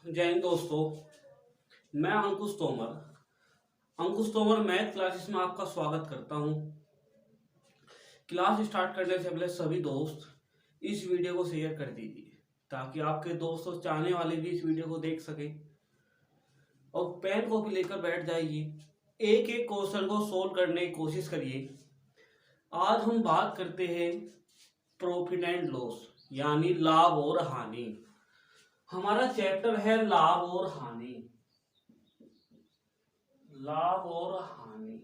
जय हिंद दोस्तों। मैं अंकुश तोमर मैथ क्लासेस में आपका स्वागत करता हूं। क्लास स्टार्ट करने से पहले सभी दोस्त इस वीडियो को शेयर कर दीजिए ताकि आपके दोस्त और चाहने वाले भी इस वीडियो को देख सके और पेन कॉपी लेकर बैठ जाइए। एक एक क्वेश्चन को सोल्व करने की कोशिश करिए। आज हम बात करते हैं प्रॉफिट एंड लॉस यानी लाभ और हानि। हमारा चैप्टर है लाभ और हानि। लाभ और हानि।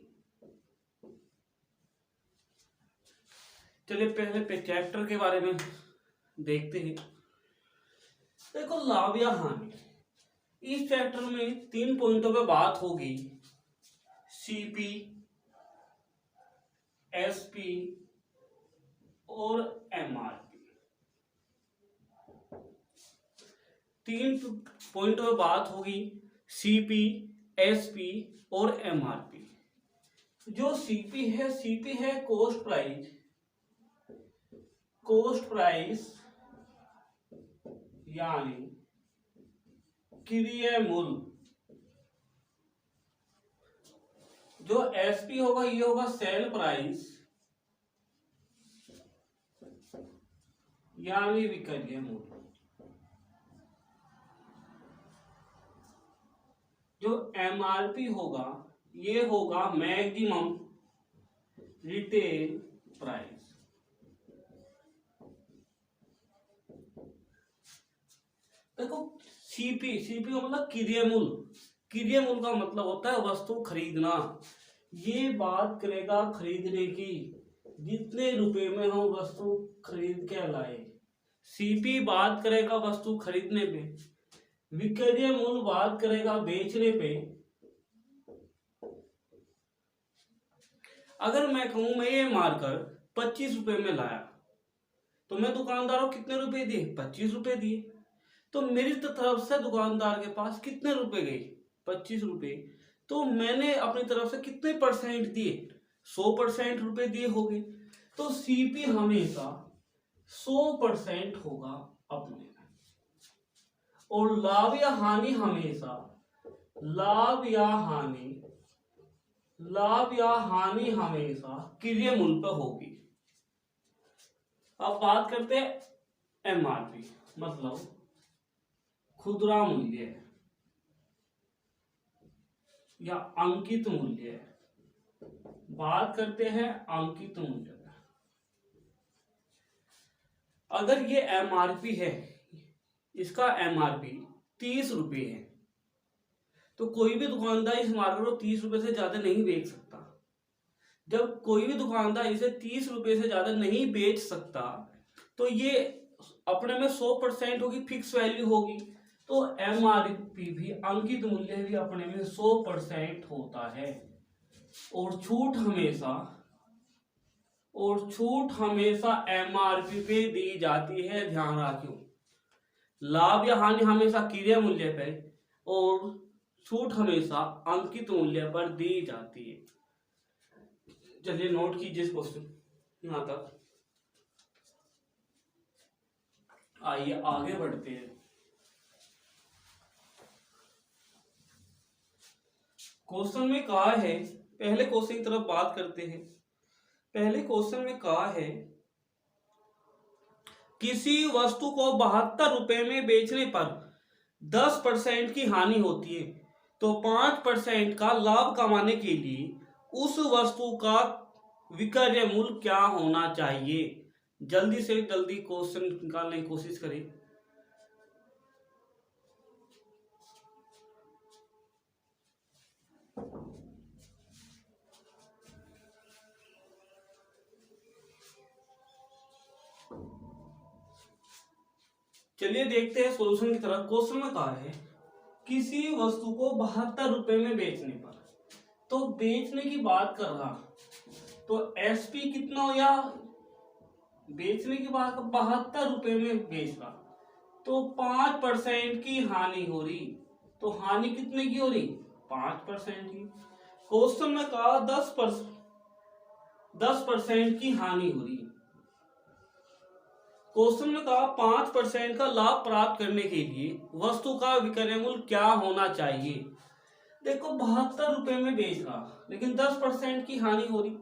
चलिए पहले पे चैप्टर के बारे में देखते हैं। देखो, लाभ या हानि, इस चैप्टर में 3 पॉइंटों पे बात होगी। सीपी, एसपी और एमआरपी। 3 पॉइंटों पे बात होगी। सीपी, एसपी और एमआरपी। जो सीपी है कॉस्ट प्राइस यानी क्रय मूल्य। जो एसपी होगा ये होगा सेल प्राइस यानी विक्रय मूल्य। जो एमआरपी होगा ये होगा मैक्सिमम रिटेल प्राइस। देखो, सीपी का मतलब क्रय मूल्य। क्रय मूल्य का मतलब होता है वस्तु खरीदना। ये बात करेगा खरीदने की, जितने रुपए में हम वस्तु खरीद के लाए। सीपी बात करेगा वस्तु खरीदने पे। विक्रय मूल्य बात करेगा बेचने पे। अगर मैं कहूं मैं ये मार्कर 25 रुपए में लाया तो मैं दुकानदार को कितने रुपए दिए? 25 रुपए दिए। तो मेरी तरफ से दुकानदार के पास कितने रुपए गए? 25 रुपए। तो मैंने अपनी तरफ से कितने परसेंट दिए? 100% रुपए दिए होंगे। तो सीपी हमेशा 100% होगा अपने। और लाभ या हानि हमेशा हमेशा क्रय मूल्य पर होगी। अब बात करते हैं एमआरपी मतलब खुदरा मूल्य या अंकित मूल्य। बात करते हैं अंकित मूल्य। अगर ये एमआरपी है, इसका एमआरपी 30 रुपए है, तो कोई भी दुकानदार इस मार्केट को 30 रुपए से ज्यादा नहीं बेच सकता। जब कोई भी दुकानदार इसे 30 रुपए से ज्यादा नहीं बेच सकता तो ये अपने में 100% होगी, फिक्स वैल्यू होगी। तो एमआरपी भी अंकित मूल्य भी अपने में 100% होता है। और छूट हमेशा एमआरपी पे दी जाती है, ध्यान रखियो। लाभ या हानि हमेशा क्रय मूल्य पे और छूट हमेशा अंकित मूल्य पर दी जाती है। चलिए नोट कीजिए इस क्वेश्चन यहां तक। आइए आगे बढ़ते हैं। क्वेश्चन में कहा है, पहले क्वेश्चन की तरफ बात करते हैं। पहले क्वेश्चन में कहा है किसी वस्तु को 72 रुपए में बेचने पर 10% की हानि होती है, तो 5% का लाभ कमाने के लिए उस वस्तु का विक्रय मूल्य क्या होना चाहिए? जल्दी से जल्दी क्वेश्चन निकालने की कोशिश करें। चलिए देखते हैं सॉल्यूशन की तरफ। क्वेश्चन में कहा है किसी वस्तु को 72 रुपए में बेचने पर, तो बेचने की बात कर रहा, तो एसपी कितना हो या बेचने की बात 72 रुपए में बेच रहा, तो 5% की हानि हो रही। तो हानि कितने की हो रही? 5% की। क्वेश्चन में कहा 10% की हानि हो रही। क्वेश्चन में कहा 5% का लाभ प्राप्त करने के लिए वस्तु का विक्रय मूल्य क्या होना चाहिए। देखो 72 रुपए में बेच रहा, लेकिन 10% की हानि हो रही।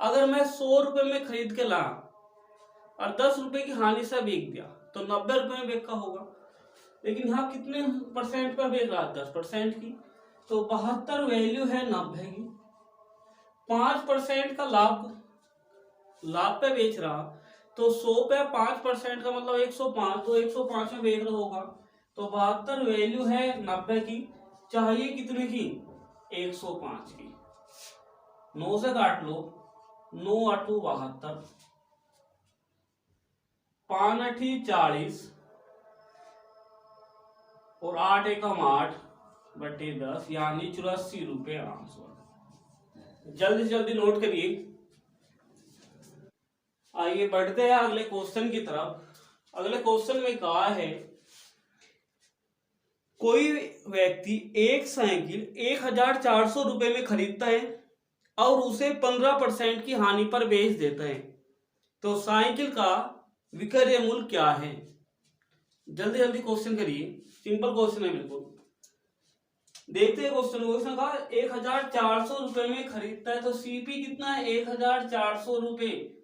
अगर मैं 100 रुपए में खरीद के ला और 10 रुपए की हानि से बेच दिया तो 90 रुपए में बेच का होगा। लेकिन यहाँ कितने परसेंट का बेच रहा है, 10% की। तो 72 वैल्यू है 90 की। 5% का लाभ पे बेच रहा, तो 100 पे 5% का मतलब 105, तो 105 में बेच रहा होगा। तो 72 वैल्यू है 90 की, चाहिए कितने की, 105 की। 9 से काट लो, 9 8 72, 5 8 40 और 8 एकम 8 बटे 10 यानी 84 रुपए आंसर। जल्दी से जल्दी नोट करिए। आइए बढ़ते हैं अगले क्वेश्चन की तरफ। अगले क्वेश्चन में कहा है कोई व्यक्ति एक साइकिल 1400 रुपए में खरीदता है और उसे 15% की हानि पर बेच देता है, तो साइकिल का विक्रय मूल्य क्या है। जल्दी जल्दी क्वेश्चन करिए, सिंपल क्वेश्चन है बिल्कुल। देखते हैं क्वेश्चन का 1400 रुपए में खरीदता है, तो सीपी कितना है, 1400 रुपए।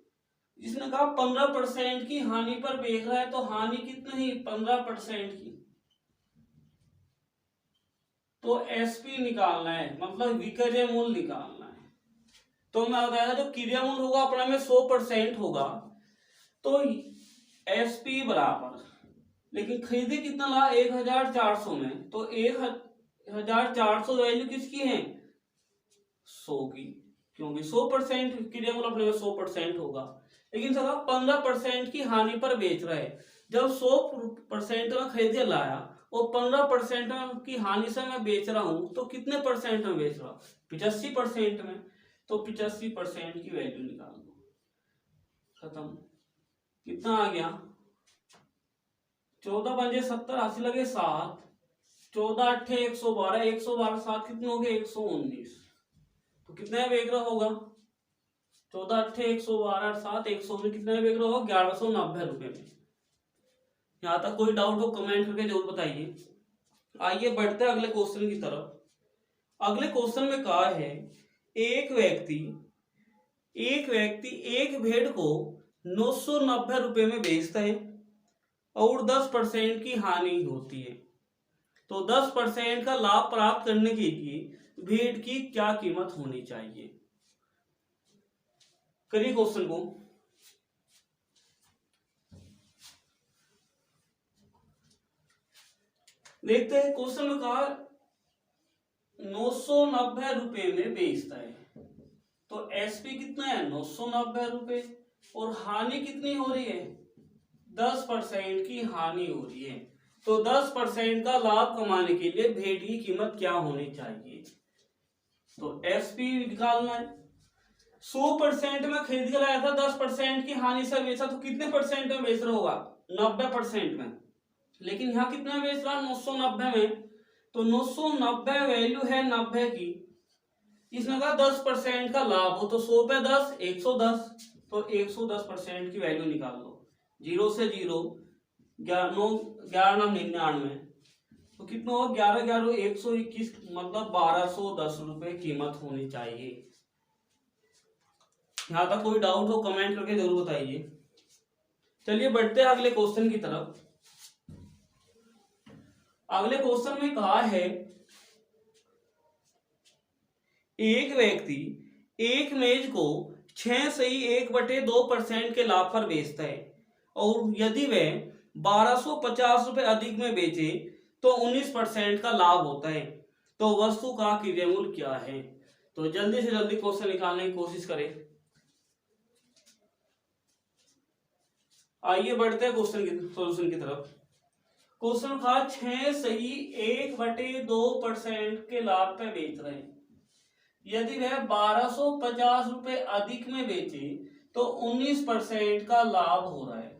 इसने कहा 15% की हानि पर बेच रहा है, तो हानि कितनी, 15% की। तो एसपी निकालना है, मतलब विक्रय मूल्य निकालना है। तो मैं बताया जो क्रिया मूल्य होगा अपने में 100% होगा, तो एसपी बराबर, लेकिन खरीदे कितना ला, 1400 में, तो 1400 वैल्यू किसकी है, 100 की, क्योंकि 100% क्रिया मूल्य अपने में 100% होगा। लेकिन सर 15% की हानि पर बेच रहा है। जब 100% में खरीद के लाया और 15% की हानि से मैं बेच रहा हूं, तो कितने परसेंट में बेच रहा, 85% में। तो 85% की वैल्यू निकाल दो, खत्म। कितना आ गया, 14 पंजे 70, 80 लगे 7, 14 8 112, 112 7 कितने हो गए, 119। तो कितने बेच रहा होगा, 14 8 112 7 100 में कितने बेच रहा होगा, 1190 रुपए में। यहां तक कोई डाउट हो कमेंट करके जरूर बताइए। आइए बढ़ते हैं अगले क्वेश्चन की तरफ। अगले क्वेश्चन में कहा है एक व्यक्ति एक भेड़ को 990 रुपए में बेचता है और 10% की हानि होती है, तो 10% का लाभ प्राप्त करने के लिए भेड़ की क्या कीमत होनी चाहिए। करिए क्वेश्चन को। देखते हैं क्वेश्चन में कहा 990 रुपए में बेचता है, तो एसपी कितना है, 990 रुपए, और हानि कितनी हो रही है, 10% की हानि हो रही है। तो 10% का लाभ कमाने के लिए भेड़ की कीमत क्या होनी चाहिए। तो एसपी निकालना है। 100% में खरीद के लाया था, 10% की हानि से बेचा, तो कितने परसेंट में बेच रहा होगा, 90% में। लेकिन यहाँ कितना बेच रहा, 990 में। तो 990 वैल्यू है 90 की। इसमें कहा 10% का लाभ हो, तो 100 पे 10 110, तो 110% की वैल्यू निकाल लो। 0 से 0 11 99, तो कितना हो, 11 11 121, मतलब 1210 रुपए कीमत होनी चाहिए। यहां तक कोई डाउट हो कमेंट करके जरूर बताइए। चलिए बढ़ते हैं अगले क्वेश्चन की तरफ। अगले क्वेश्चन में कहा है एक व्यक्ति एक मेज को 6.1/2% के लाभ पर बेचता है, और यदि वह 1250 रुपए अधिक में बेचे तो 19% का लाभ होता है, तो वस्तु का क्रय मूल्य क्या है। तो जल्दी से जल्दी क्वेश्चन निकालने की कोशिश करें। आइए बढ़ते हैं क्वेश्चन की सॉल्यूशन की तरफ। क्वेश्चन था 6.1/2% के लाभ पे बेच रहे हैं, यदि वह 1250 रुपए अधिक में बेचे तो 19% का लाभ हो रहा है।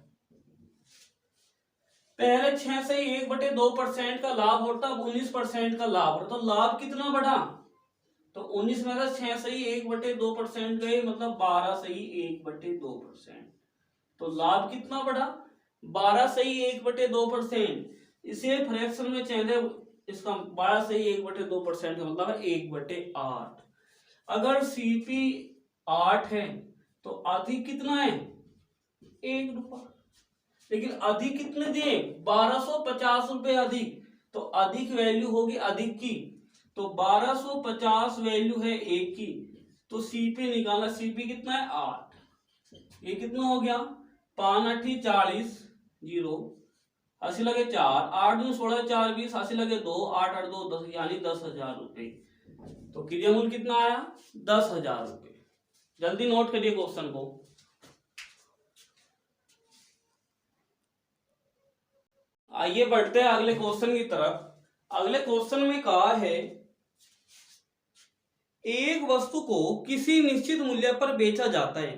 पहले 6.1/2% का लाभ होता, अब 19% का लाभ होता, तो लाभ कितना बढ़ा, तो 19 में से 6.1/2% गए, मतलब 12.1/2%। तो लाभ कितना बढ़ा, 12 सही 1/2%, इसे फ्रैक्शन में चेंज है, इसका 12 सही 1/2% का मतलब है 1/8। अगर सीपी 8 है तो अधिक कितना है, 1 रुपया। लेकिन अधिक कितने दिए, 1250 रुपए अधिक, तो अधिक वैल्यू होगी अधिक की, तो 1250 वैल्यू है 1 की, तो सीपी निकालना, सीपी कितना है 8, ये कितना हो गया 5 8 40, 0 80 लगे 4, 8 दूनी 16 4 20, 80 लगे 2, 8 8 2 10, यानी 10,000 रुपए। तो क्रिया मूल्य कितना आया, 10,000 रुपए। जल्दी नोट करिए क्वेश्चन को। आइए बढ़ते हैं अगले क्वेश्चन की तरफ। अगले क्वेश्चन में कहा है, एक वस्तु को किसी निश्चित मूल्य पर बेचा जाता है,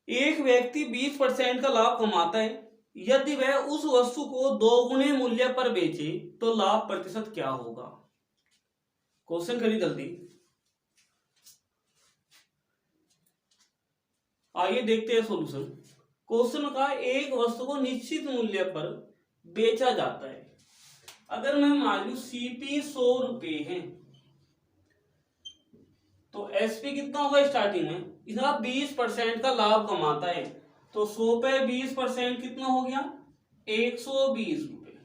एक व्यक्ति 20% का लाभ कमाता है, यदि वह उस वस्तु को 2 गुने मूल्य पर बेचे तो लाभ प्रतिशत क्या होगा। क्वेश्चन करिए जल्दी। आइए देखते हैं सॉल्यूशन। क्वेश्चन का, एक वस्तु को निश्चित मूल्य पर बेचा जाता है, अगर मैं मान लू सीपी 100 रुपए है, तो एसपी कितना होगा स्टार्टिंग में, इसका 20% का लाभ कमाता है, तो 100 पे 20% कितना हो गया 120 रुपए।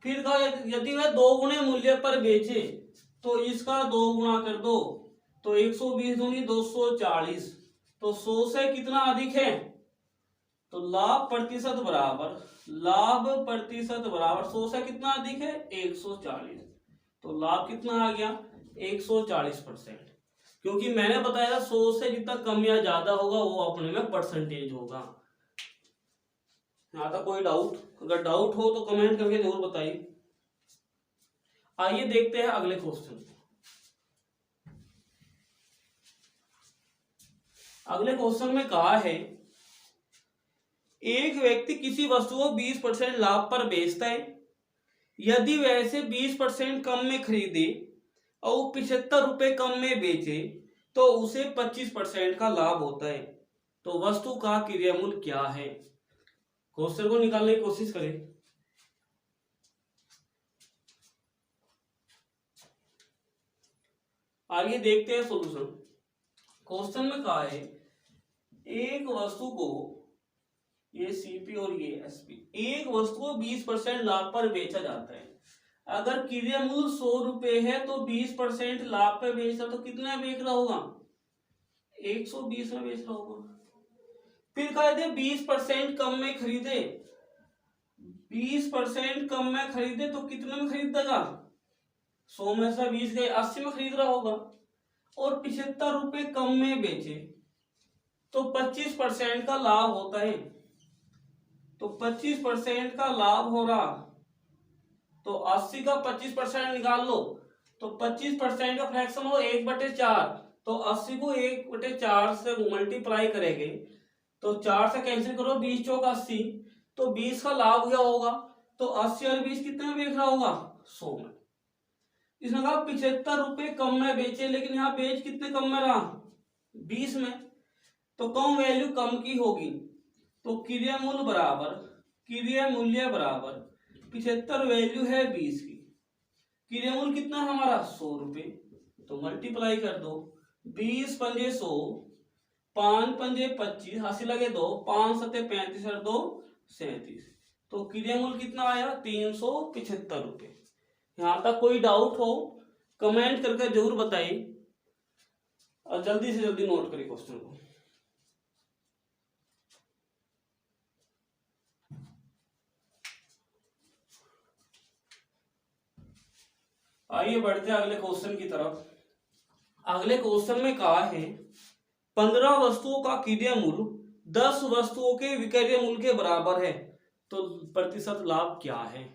फिर कहा यदि वह 2 गुने मूल्य पर बेचे तो इसका 2 गुना कर दो, तो 120 दूनी 240, तो 100 से कितना अधिक है, तो लाभ प्रतिशत बराबर, लाभ प्रतिशत बराबर 100 से कितना अधिक है 140, तो लाभ कितना आ गया 140%। क्योंकि मैंने बताया था 100 से जितना कम या ज्यादा होगा वो अपने में परसेंटेज होगा। यहाँ तक कोई डाउट, अगर डाउट हो तो कमेंट करके जरूर बताइए। आइए देखते हैं अगले क्वेश्चन। अगले क्वेश्चन में कहा है, एक व्यक्ति किसी वस्तु को 20% लाभ पर बेचता है, यदि वह इसे 20% कम में खरीदे और 75 रुपए कम में बेचे तो उसे 25% का लाभ होता है, तो वस्तु का क्रय मूल्य क्या है। क्वेश्चन को निकालने की कोशिश करें। आइए देखते हैं सॉल्यूशन। क्वेश्चन में कहा है, एक वस्तु को, ये सीपी और ये एसपी, एक वस्तु को 20% लाभ पर बेचा जाता है, अगर क्रय मूल्य 100 रुपए है तो 20% लाभ पे बेचता तो कितना बेच रहा होगा 120 में बेच रहा होगा। फिर कहा थे 20% कम में खरीदे, 20% कम में खरीदे तो कितने में खरीदेगा, 100 में से 20 गए 80 में खरीद रहा होगा, और 75 रुपए कम में बेचे तो 25% का लाभ होता है, तो 25% का लाभ हो रहा, तो 80 का 25% निकाल लो, तो 25% का फ्रैक्शन हो 1/4, तो 80 को 1/4 से मल्टीप्लाई करेंगे तो 4 से कैंसिल करो, 20 चौक 80, तो 20 का लाभ क्या होगा, तो 80 और 20 कितने में बेच रहा होगा 100 में। इसने कहा 75 रुपए कम में बेचे, लेकिन यहाँ बेच कितने कम में रहा 20 में, तो कम वैल्यू कम की होगी, तो क्रय मूल्य बराबर, क्रय मूल्य बराबर 75 वैल्यू है 20 की, क्रय मूल्य कितना है हमारा 100 रुपए, तो मल्टीप्लाई कर दो, 20 पंजे 100, 5 पंजे 25, 80 लगे 2, 5 सत्ते 35 और 2 37, तो क्रय मूल्य कितना आया 375 रुपए। यहाँ तक कोई डाउट हो कमेंट करके जरूर बताइए, और जल्दी से जल्दी नोट करिए क्वेश्चन को। आइए बढ़ते हैं अगले क्वेश्चन की तरफ। अगले क्वेश्चन में कहा है, 15 वस्तुओं का क्रय मूल्य 10 वस्तुओं के विक्रय मूल्य के बराबर है, तो प्रतिशत लाभ क्या है।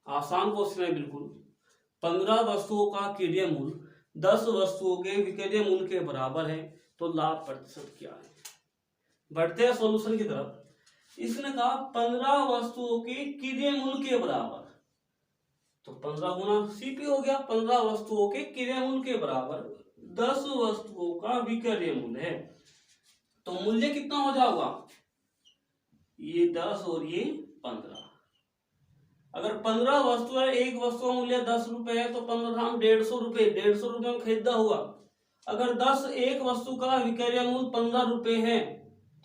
आसान क्वेश्चन है बिल्कुल। 15 वस्तुओं का क्रय मूल्य 10 वस्तुओं के विक्रय मूल्य के बराबर है, तो लाभ प्रतिशत क्या है। बढ़ते हैं सॉल्यूशन की तरफ। इसने कहा 15 वस्तुओं के क्रय मूल्य के बराबर, तो 15 गुना सीपी हो गया, 15 वस्तुओं के क्रय मूल्य के बराबर 10 वस्तुओं का विक्रय मूल्य है, तो मूल्य कितना हो जाएगा, ये 10 और ये 15। अगर 15 वस्तु है, एक वस्तु का मूल्य 10 रुपए है, तो 15 हम 150 रुपए, 150 रुपए में खरीदा हुआ। अगर 10 एक वस्तु का विक्रय मूल्य 15 रुपए है,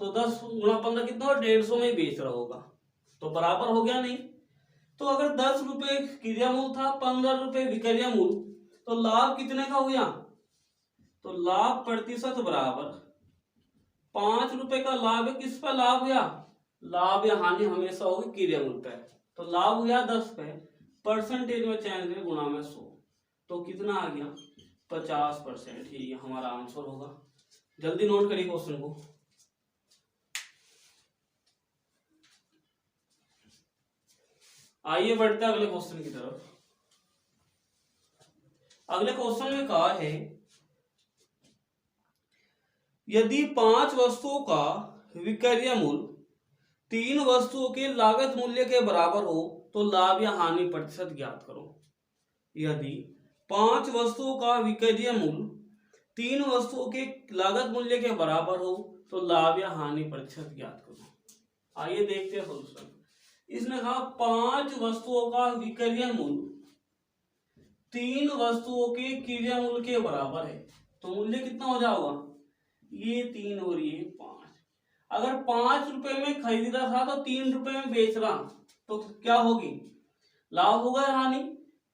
तो 10 गुणा 15 कितना हो, 150 में ही बेच रहा होगा, तो बराबर हो गया नहीं। तो अगर 10 रुपए क्रय मूल्य था, 15 रुपए विक्रय मूल्य, तो लाभ कितने का हुआ, तो लाभ प्रतिशत बराबर 5 रुपए का लाभ है, किस पर लाभ हुआ, लाभ या हानि हमेशा होगी क्रय मूल्य पे। तो लाभ हुआ 10 पे, परसेंटेज में चेंज करें गुणा में 100, तो कितना आ गया 50%। ही हमारा आंसर होगा। जल्दी नोट करिए क्वेश्चन को। आइए बढ़ते हैं अगले क्वेश्चन की तरफ। अगले क्वेश्चन में कहा है, यदि 5 वस्तुओं का विक्रय मूल्य 3 वस्तुओं के लागत मूल्य के बराबर हो, तो लाभ या हानि प्रतिशत ज्ञात करो। यदि 5 वस्तुओं का विक्रय मूल्य 3 वस्तुओं के लागत मूल्य के बराबर हो, तो लाभ या हानि प्रतिशत ज्ञात करो। आइए देखते हैं सॉल्यूशन। इसने कहा 5 वस्तुओं का विक्रय मूल्य 3 वस्तुओं के क्रय मूल्य के बराबर है, तो मूल्य कितना हो जाएगा, ये 3 और ये 5। अगर 5 रुपए में खरीदा था, तो 3 रुपए में बेच रहा, तो क्या होगी, लाभ होगा या हानि।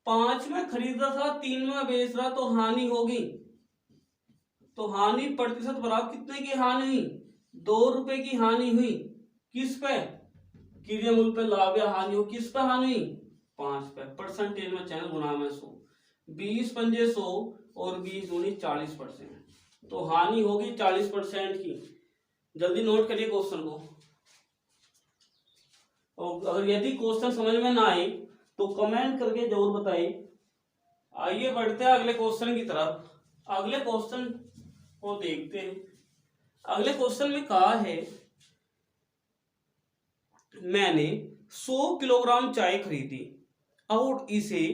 5 में खरीदा था, 3 में बेच रहा, तो हानि होगी। तो हानि प्रतिशत बराबर कितने की हानि हुई, 2 रुपए की हानि हुई। किस पे, क्रय मूल्य पे लाभ या हानि हो, किस पे हानि हुई, 5 पे। परसेंटेज में चैनल गुणा में 100, 20 पंजे 100 और 20 दूनी 40%, तो हानि होगी 40% की। जल्दी नोट करिए क्वेश्चन को। और अगर यदि क्वेश्चन समझ में ना आए तो कमेंट करके जरूर बताइए। आइए बढ़ते हैं अगले क्वेश्चन की तरफ। अगले क्वेश्चन को देखते हैं। अगले क्वेश्चन में कहा है, मैंने 100 किलोग्राम चाय खरीदी और इसे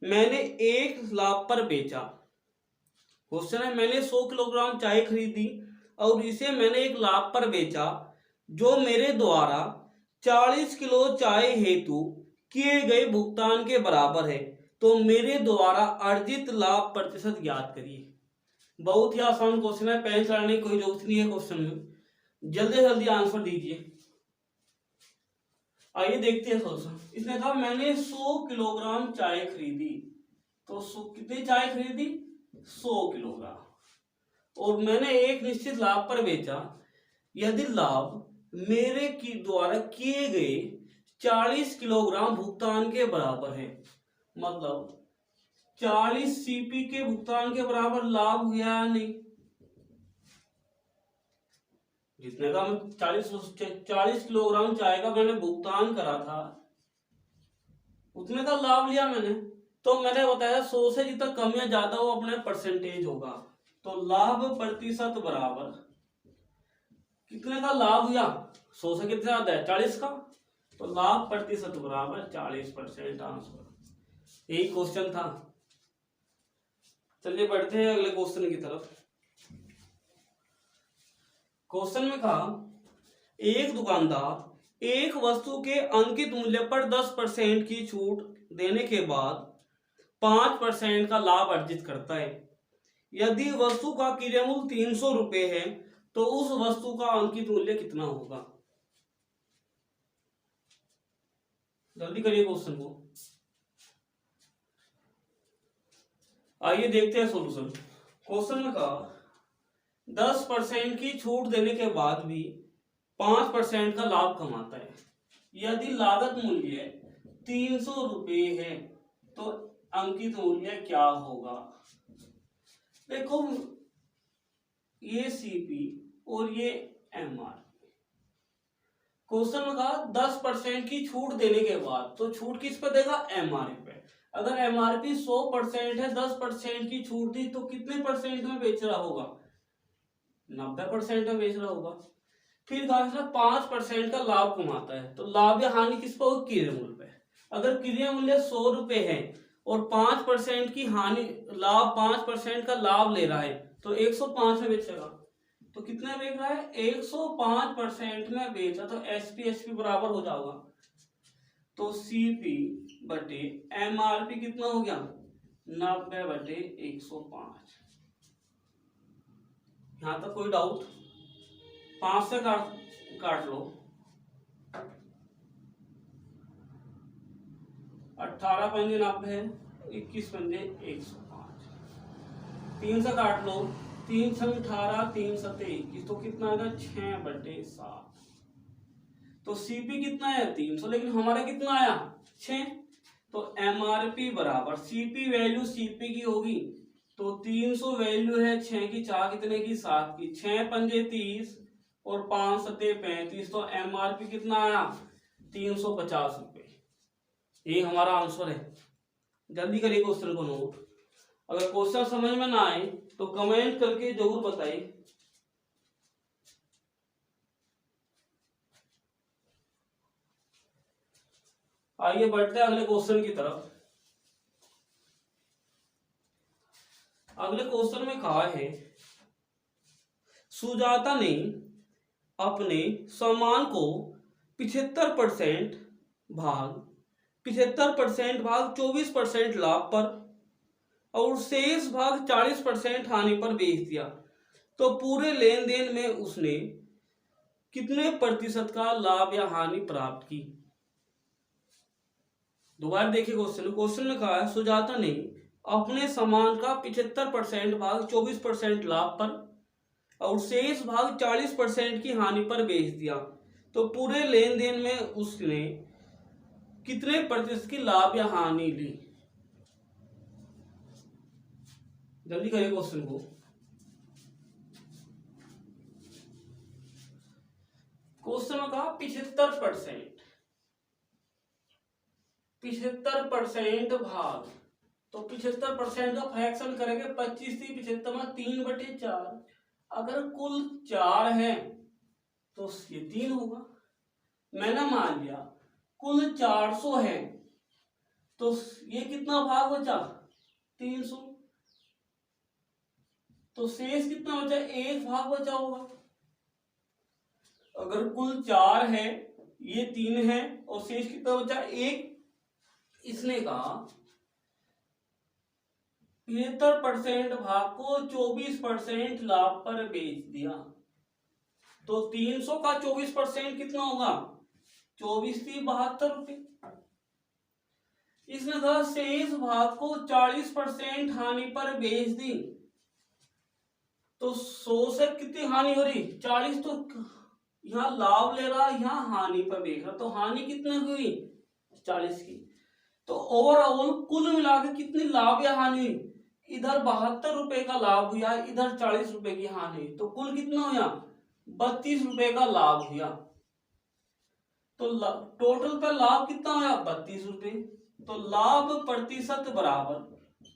मैंने 1 लाख पर बेचा। क्वेश्चन है, मैंने 100 किलोग्राम चाय खरीदी और इसे मैंने 1 लाख पर बेचा, जो मेरे द्वारा 40 किलो चाय हेतु किए गए भुगतान के बराबर है, तो मेरे द्वारा अर्जित लाभ प्रतिशत ज्ञात करिए। बहुत ही आसान क्वेश्चन है, पेन चलाने की कोई जरूरत नहीं है क्वेश्चन में। जल्दी जल्दी आंसर दीजिए। आइए देखते हैं सॉल्यूशन। इसने कहा मैंने 100 किलोग्राम चाय खरीदी, तो कितनी चाय खरीदी, 100 किलोग्राम, और मैंने एक निश्चित लाभ पर बेचा। यदि लाभ मेरे की द्वारा किए गए 40 किलोग्राम भुगतान के बराबर है, मतलब 40 सीपी के भुगतान के बराबर लाभ हुआ या नहीं। जितने का 40 किलोग्राम चाय का मैंने भुगतान करा था, उतने का लाभ लिया मैंने। तो मैंने बताया 100 से जितना कम या ज्यादा वो अपने परसेंटेज होगा, तो लाभ प्रतिशत बराबर कितने का लाभ हुआ, 100 से कितना ज्यादा है, 40 का, तो लाभ प्रतिशत बराबर 40%। आंसर यही क्वेश्चन था। चलिए बढ़ते हैं अगले क्वेश्चन की तरफ। क्वेश्चन में कहा, एक दुकानदार एक वस्तु के अंकित मूल्य पर 10% की छूट देने के बाद 5% का लाभ अर्जित करता है। यदि वस्तु का क्रय मूल्य 300 रुपए है, तो उस वस्तु का अंकित मूल्य कितना होगा। जल्दी करिए क्वेश्चन को। आइए देखते हैं सॉल्यूशन। क्वेश्चन में कहा 10% की छूट देने के बाद भी 5% का लाभ कमाता है। यदि लागत मूल्य 300 रुपए है, तो अंकित मूल्य क्या होगा। देखो, ये सीपी और ये एमआरपी। क्वेश्चन में कहा 10% की छूट देने के बाद, तो छूट किस पे देगा, एमआरपी पे। अगर एमआरपी 100% है, 10% की छूट दी, तो कितने परसेंट में बेच रहा होगा, 90% में बेच रहा होगा। फिर कहा 5% का लाभ कमाता है, तो लाभ या हानि किस पर होगी, क्रय मूल्य पे। अगर क्रय मूल्य 100 रुपए है और 5% की हानि, लाभ 5% का लाभ ले रहा है, तो 105 में बेचेगा। तो कितने बेच रहा है, 105% में बेचा, तो एसपी बराबर हो जाएगा, तो सीपी बटे एमआरपी कितना हो गया, 90/105। यहां तक कोई डाउट? 5 से काट लो, 18 पंजे 90, 21 पंजे 105, 3 से काट लो, 3 से 18, 3 से 21, तो कितना आएगा, 6/7। तो सीपी कितना है, 300, लेकिन हमारा कितना आया, 6। तो एमआरपी बराबर सीपी वैल्यू सीपी की होगी, तो 300 वैल्यू है 6 की, 4 कितने की, 7 की, 6 पंजे 30 और 5 सते 35, तो एमआरपी कितना आया, 350 रुपए। ये हमारा आंसर है। जल्दी करिए क्वेश्चन को नोट। अगर क्वेश्चन समझ में ना आए तो कमेंट करके जरूर बताइए। आइए बढ़ते हैं अगले क्वेश्चन की तरफ। अगले क्वेश्चन में कहा है, सुजाता ने अपने सामान को 75% भाग 24% लाभ पर और शेष भाग 40% हानि पर बेच दिया, तो पूरे लेन देन में उसने कितने प्रतिशत का लाभ या हानि प्राप्त की। दोबारा देखिए क्वेश्चन में कहा है, सुजाता ने अपने सामान का 75% भाग 24% लाभ पर और शेष भाग 40% की हानि पर बेच दिया, तो पूरे लेन देन में उसने कितने प्रतिशत की लाभ या हानि ली। जल्दी करिए क्वेश्चन को। क्वेश्चन में कहा 75% भाग, तो 75% का फ्रैक्शन करेंगे, 25 थी 75 में 3/4, अगर कुल 4 है तो ये 3 होगा। मैंने मान लिया कुल 400 है, तो ये कितना भाग बचा, 300, तो शेष कितना बचा, 1 भाग बचा होगा। अगर कुल 4 है, ये 3 है और शेष कितना बचा, 1। इसने कहा 75% भाग को 24% लाभ पर बेच दिया, तो 300 का 24% कितना होगा, 24 थी 72 रुपए। इसने कहा शेष भाग को 40% हानि पर बेच दी, तो 100 से कितनी हानि हो रही, 40, तो यहाँ लाभ ले रहा, यहाँ हानि पर बेच रहा, तो हानि कितने हुई, 40 की। तो ओवरऑल कुल मिलाकर कितनी लाभ या हानि हुई, इधर 72 रुपए का लाभ हुआ, इधर 40 रुपए की हानि, तो कुल कितना हुआ, 32 रुपए का लाभ हुआ। तो टोटल पे लाभ कितना हुआ, 32 रुपए। तो लाभ प्रतिशत बराबर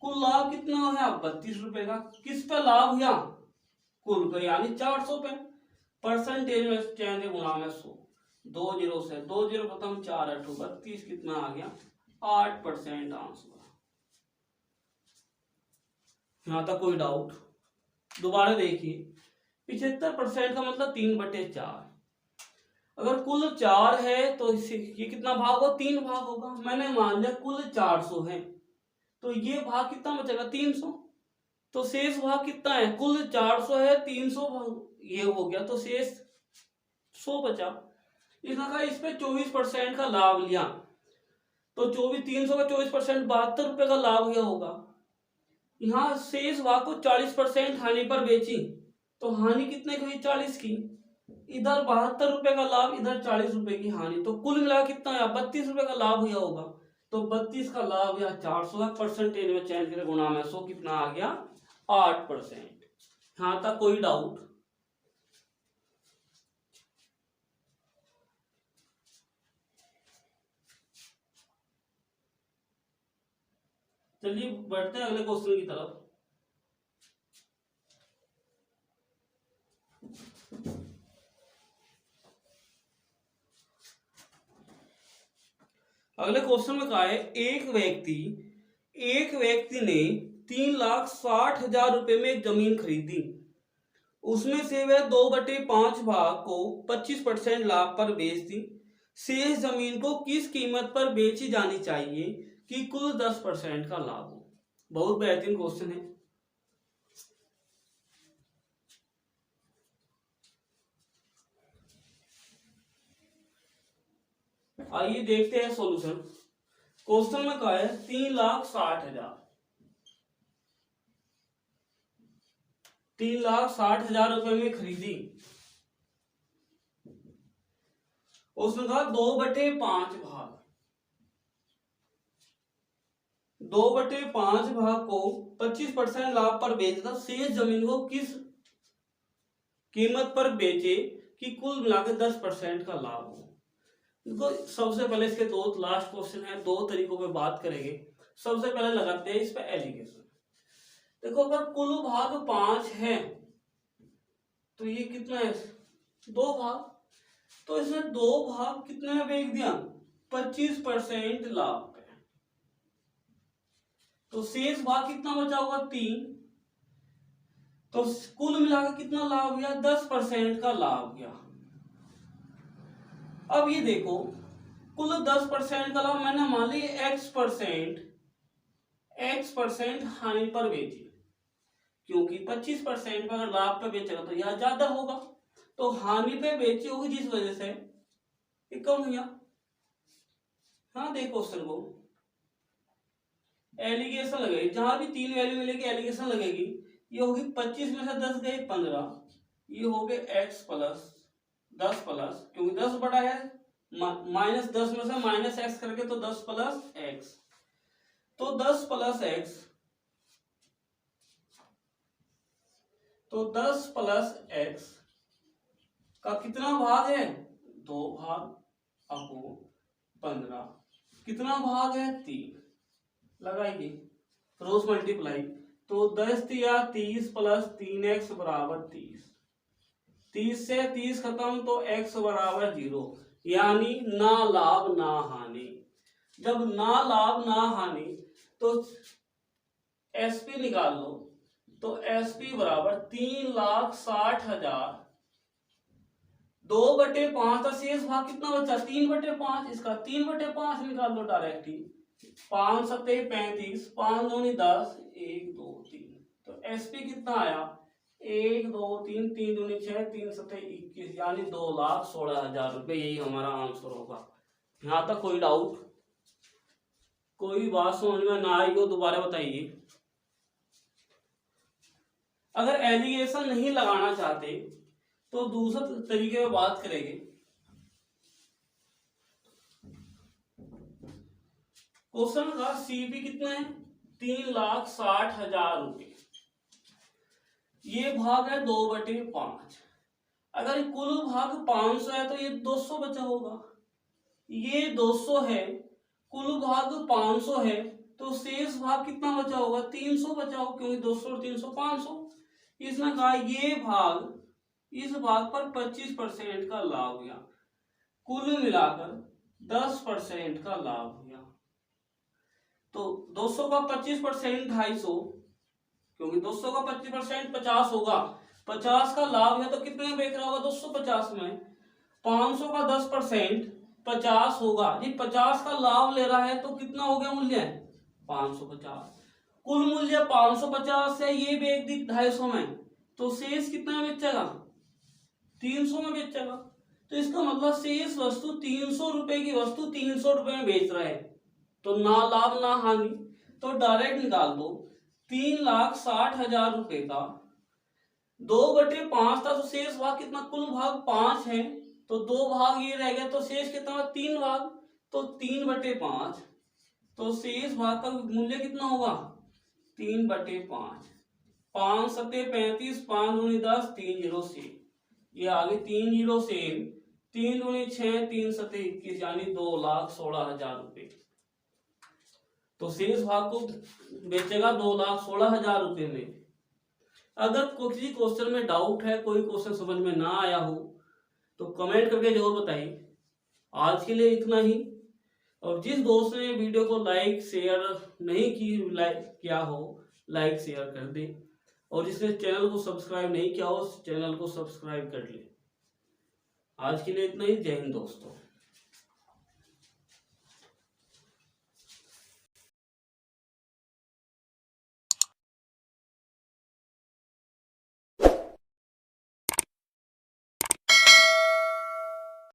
कुल लाभ कितना हुआ, 32 रुपए का। किस पे लाभ हुआ, कुल पे, यानी 400 पे। परसेंटेज में चेंज गुणा में 100, 2 0 से 2 0 खत्म, 4 8 32, कितना आ गया, 8% आंसर। यहां तक कोई डाउट? दोबारा देखिए, 75% का मतलब 3/4। अगर कुल 4 है तो ये कितना भाग होगा, 3 भाग होगा। मैंने मान लिया कुल 400 है, तो ये भाग कितना बचेगा, 300, तो शेष भाग कितना है, कुल 400 है, 300 भाग ये हो गया, तो शेष 100 बचा। इसने कहा इस पे 24% का लाभ लिया, तो 300 का 24% 72 रुपए का लाभ हुआ होगा। यहाँ शेष भाग को 40% हानि पर बेची, तो हानि कितने की हुई, 40 की। इधर 72 रुपए का लाभ, इधर 40 रुपए की हानि, तो कुल मिला कितना आया, 32 रुपए का लाभ हुआ होगा। तो 32 का लाभ या 400 का परसेंटेज में चेंज करके गुणा में 100, कितना आ गया, 8%। यहां तक कोई डाउट? चलिए बढ़ते हैं अगले क्वेश्चन की तरफ। अगले क्वेश्चन में कहा है, एक व्यक्ति ने 3,60,000 रुपए में एक जमीन खरीदी उसमें से वह 2/5 भाग को 25% लाभ पर बेच दी। शेष जमीन को किस कीमत पर बेची जानी चाहिए कि कुल 10% का लाभ हो। बहुत बेहतरीन क्वेश्चन है। आइए देखते हैं सॉल्यूशन। क्वेश्चन में कहा है 3,60,000, 3,60,000 रुपए में खरीदी। उसने कहा 2/5 भाग, 2/5 भाग को 25% लाभ पर बेचता। शेष जमीन को किस कीमत पर बेचे कि कुल मिलाकर 10% का लाभ हो। देखो सबसे पहले इसके दो लास्ट क्वेश्चन है, दो तरीकों पे बात करेंगे। सबसे पहले लगाते हैं इस पे एलिगेशन। देखो अगर कुल भाग 5 है तो ये कितना है, 2 भाग, तो इसने 2 भाग कितने में बेच दिया, 25% लाभ पे। तो शेष भाग कितना बचा होगा, 3। तो कुल मिलाकर कितना लाभ गया, 10% का लाभ गया। अब ये देखो कुल 10% का लाभ मैंने मान ली x% हानि पर बेची, क्योंकि 25% पर अगर लाभ पे बेचेगा तो यह ज्यादा होगा, तो हानि पे बेची होगी जिस वजह से ये कम हुआ। हाँ देखो क्वेश्चन को एलिगेशन लगेगी, जहां भी 3 वैल्यू मिलेगी एलिगेशन लगेगी। ये होगी 25 में से 10 गए 15, ये हो गए x प्लस 10 प्लस, क्योंकि 10 बड़ा है, माइनस 10 में से माइनस x करके तो 10 प्लस x, तो 10 प्लस x, तो 10 प्लस x का कितना भाग है, 2 भाग, अपो 15, कितना भाग है, 3। लगाइए क्रॉस मल्टीप्लाई, तो 10 या 30 प्लस 3x बराबर 30, 30 से 30 खत्म तो x बराबर 0, यानी ना लाभ ना हानि। जब ना लाभ ना हानि तो एसपी निकाल लो, तो एसपी बराबर 3,60,000, 2/5 का शेष भाग कितना बचा, 3/5, इसका 3/5 निकाल लो डायरेक्ट ही। 5 सत्ते 35, 5 दूनी 10, 1 2 3, तो एसपी कितना आया, 1 2 3, 3 दूनी 6, 3 सत्ते 21, यानी 2,16,000 रुपये। यही हमारा आंसर होगा। यहाँ तक कोई डाउट, कोई बात समझ में ना आई हो दोबारा बताइए। अगर एलिगेशन नहीं लगाना चाहते तो दूसरे तरीके में बात करेंगे। क्वेश्चन का सीपी कितना है, 3,60,000 रुपये। ये भाग है 2/5। अगर कुल भाग 500 है तो ये 200 बचा होगा, ये 200 है, कुल भाग 500 है, तो शेष भाग कितना बचा होगा, 300 बचा होगा, क्योंकि 200 और 300 500। इसने कहा ये भाग, इस भाग पर 25% का लाभ गया, कुल मिलाकर 10% का लाभ गया। तो 200 का 25% 250, क्योंकि 200 का 25% 50 होगा, 50 का लाभ है तो कितने में बेच रहा होगा, 250 में। 500 का 10% 50 होगा जी, 50 का लाभ ले रहा है तो कितना हो गया मूल्य, 550। कुल मूल्य 550 है, ये बेच दी 250 में, तो शेष कितना में बेचेगा, 300 में बेचेगा। तो इसका मतलब शेष वस्तु 300 रुपए की वस्तु 300 रुपए में बेच रहा है, तो ना लाभ ना हानि, तो डायरेक्ट निकाल दो। 3,60,000 रुपए का 2/5 था, तो शेष भाग कितना, कुल भाग 5 है, तो 2 भाग ये रह गया, तो शेष कितना, 3 भाग, तो 3/5, तो शेष भाग का मूल्य कितना होगा, 3/5। 5 सत्ते 35, 5 दूनी 10, 3 0 से, ये आगे 3 0 से, 3 दूनी 6, 3 सत्ते 21, यानी 2,16,000 रुपए। तो शेष भाग को बेचेगा 2,16,000 रुपए में। अगर किसी क्वेश्चन में डाउट है, कोई क्वेश्चन समझ में ना आया हो तो कमेंट करके जरूर बताइए। आज के लिए इतना ही, और जिस दोस्त ने वीडियो को लाइक शेयर नहीं की, लाइक किया हो, लाइक शेयर कर दे। और जिसने चैनल को सब्सक्राइब नहीं किया हो उस चैनल को सब्सक्राइब कर ले। आज के लिए इतना ही। जय हिंद दोस्तों।